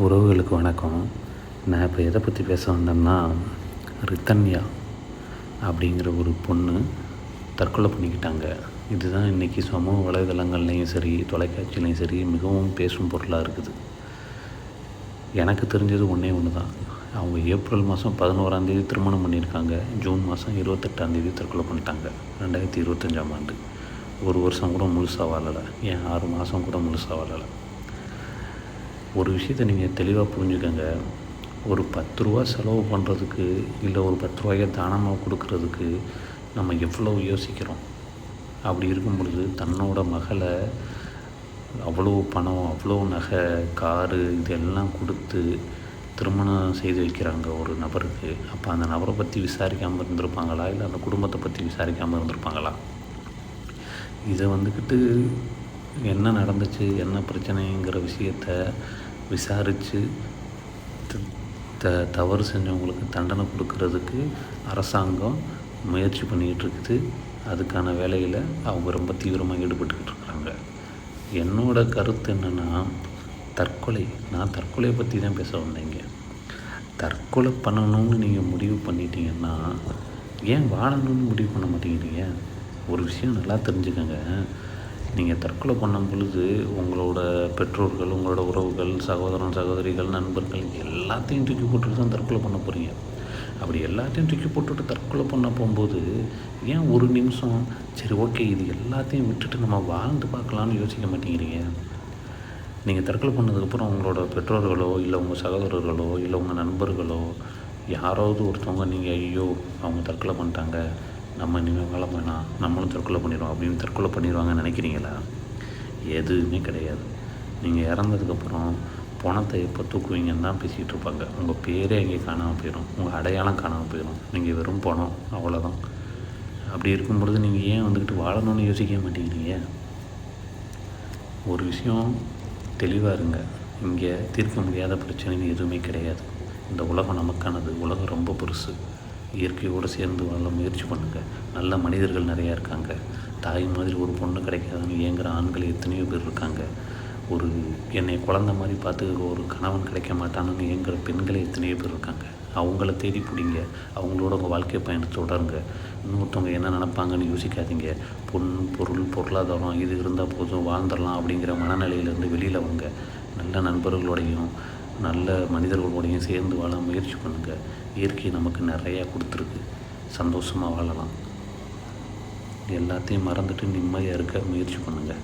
உறவுகளுக்கு வணக்கம். நான் இப்போ எதை பற்றி பேச வந்தேன்னா, ரித்தன்யா அப்படிங்கிற ஒரு பொண்ணு தற்கொலை பண்ணிக்கிட்டாங்க. இதுதான் இன்றைக்கி சமூக வலைதளங்கள்லேயும் சரி, தொலைக்காட்சியிலையும் சரி மிகவும் பேசும் பொருளாக இருக்குது. எனக்கு தெரிஞ்சது ஒன்றே ஒன்று தான். அவங்க ஏப்ரல் மாதம் 11ஆம் திருமணம் பண்ணியிருக்காங்க. ஜூன் மாதம் 28ஆம் தற்கொலை பண்ணிட்டாங்க. 2025ஆம் ஆண்டு. ஒரு வருஷம் கூட முழுசாக வாழலை. ஏன் 6 மாதம் கூட முழுசாக வாழலை. ஒரு விஷயத்தை நீங்கள் தெளிவாக புரிஞ்சுக்கங்க. ஒரு 10 ரூபா செலவு பண்ணுறதுக்கு, இல்லை ஒரு 10 ரூபாயை தானமாக கொடுக்கறதுக்கு நம்ம எவ்வளோ யோசிக்கிறோம். அப்படி இருக்கும் பொழுது தன்னோட மகளை அவ்வளோ பணம், அவ்வளோ நகை, காரு இதெல்லாம் கொடுத்து திருமணம் செய்து வைக்கிறாங்க ஒரு நபருக்கு. அப்போ அந்த நபரை பற்றி விசாரிக்காமல் இருந்திருப்பாங்களா, இல்லை அந்த குடும்பத்தை பற்றி விசாரிக்காமல் இருந்திருப்பாங்களா? இதை வந்துக்கிட்டு என்ன நடந்துச்சு, என்ன பிரச்சனைங்கிற விஷயத்த விசாரித்து தவறு செஞ்சவங்களுக்கு தண்டனை கொடுக்கறதுக்கு அரசாங்கம் முயற்சி பண்ணிக்கிட்டு இருக்குது. அதுக்கான வேலையில் அவங்க ரொம்ப தீவிரமாக ஈடுபட்டுக்கிட்டு இருக்கிறாங்க. என்னோடய கருத்து என்னென்னா, நான் தற்கொலையை பற்றி தான் பேச வந்தேங்க. தற்கொலை பண்ணணும்னு நீங்கள் முடிவு பண்ணிட்டீங்கன்னா, ஏன் வாழணும்னு முடிவு பண்ண மாட்டேங்கிறீங்க? ஒரு விஷயம் நல்லா தெரிஞ்சுக்கங்க. நீங்கள் தற்கொலை பண்ணும் பொழுது உங்களோட பெற்றோர்கள், உங்களோட உறவுகள், சகோதரன் சகோதரிகள், நண்பர்கள் எல்லாத்தையும் தூக்கி போட்டுட்டு தான் தற்கொலை பண்ண போகிறீங்க. அப்படி எல்லாத்தையும் தூக்கி போட்டுட்டு தற்கொலை பண்ண போகும்போது ஏன் ஒரு நிமிஷம் சரி ஓகே இது எல்லாத்தையும் விட்டுட்டு நம்ம வாழ்ந்து பார்க்கலான்னு யோசிக்க மாட்டேங்கிறீங்க? நீங்கள் தற்கொலை பண்ணதுக்கப்புறம் உங்களோட பெற்றோர்களோ, இல்லை உங்கள் சகோதரர்களோ, இல்லை உங்கள் நண்பர்களோ யாராவது ஒருத்தவங்க நீங்கள் ஐயோ அவங்க தற்கொலை பண்ணிட்டாங்க, நம்ம இனிமேல் வாழ வேணாம், நம்மளும் தற்கொலை பண்ணிடுவோம் அப்படின்னு தற்கொலை பண்ணிடுவாங்கன்னு நினைக்கிறீங்களா? எதுவுமே கிடையாது. நீங்கள் இறந்ததுக்கப்புறம் பணத்தை எப்போ தூக்குவீங்கன்னு தான் பேசிகிட்டு இருப்பாங்க. உங்கள் பேரே அங்கே காணாமல் போயிடும், உங்கள் அடையாளம் காணாமல் போயிடும். நீங்கள் வெறும் பணம், அவ்வளோதான். அப்படி இருக்கும் பொழுது நீங்கள் ஏன் வந்துக்கிட்டு வாழணும்னு யோசிக்க மாட்டேங்கிறீங்க? ஒரு விஷயம் தெளிவாக இருங்க. இங்கே தீர்க்க முடியாத பிரச்சனைன்னு எதுவுமே கிடையாது. இந்த உலகம் நமக்கானது. உலகம் ரொம்ப பெருசு. இயற்கையோடு சேர்ந்து வாழ முயற்சி பண்ணுங்கள். நல்ல மனிதர்கள் நிறையா இருக்காங்க. தாய் மாதிரி ஒரு பொண்ணு கிடைக்காதுன்னு ஏங்குற ஆண்கள் எத்தனையோ பேர் இருக்காங்க. ஒரு என்னை குழந்த மாதிரி பார்த்துக்க ஒரு கணவன் கிடைக்க மாட்டானுன்னு ஏங்குற பெண்களே எத்தனையோ பேர் இருக்காங்க. அவங்கள தேடி பிடிங்க. அவங்களோட உங்கள் வாழ்க்கை பயணத்தை தொடருங்க. இன்னொருத்தவங்க என்ன நினப்பாங்கன்னு யோசிக்காதீங்க. பொருள், பொருளாதாரம் இது இருந்தால் போதும் வாழ்ந்துடலாம் அப்படிங்கிற மனநிலையிலேருந்து வெளியில் வாங்க. நல்ல நண்பர்களோடையும் நல்ல மனிதர்களோடையும் சேர்ந்து வாழ முயற்சி பண்ணுங்கள். இயற்கை நமக்கு நிறையா கொடுத்துருக்கு. சந்தோஷமாக வாழலாம். எல்லாத்தையும் மறந்துட்டு நிம்மதியாக இருக்க முயற்சி பண்ணுங்கள்.